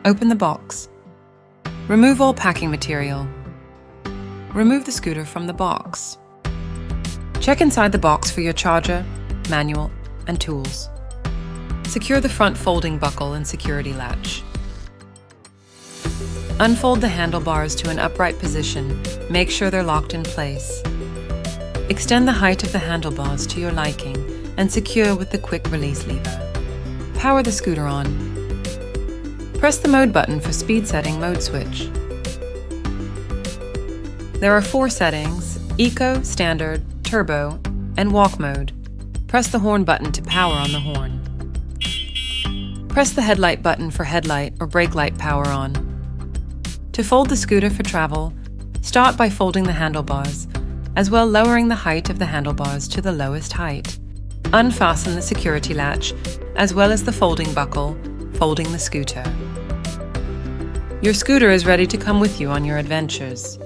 Open the box. Remove all packing material. Remove the scooter from the box. Check inside the box for your charger, manual, and tools. Secure the front folding buckle and security latch. Unfold the handlebars to an upright position. Make sure they're locked in place. Extend the height of the handlebars to your liking and secure with the quick release lever. Power the scooter on. Press the mode button for speed setting mode switch. There are 4 settings: Eco, Standard, Turbo, and Walk mode. Press the horn button to power on the horn. Press the headlight button for headlight or brake light power on. To fold the scooter for travel, start by folding the handlebars, as well lowering the height of the handlebars to the lowest height. Unfasten the security latch, as well as the folding buckle, folding the scooter. Your scooter is ready to come with you on your adventures.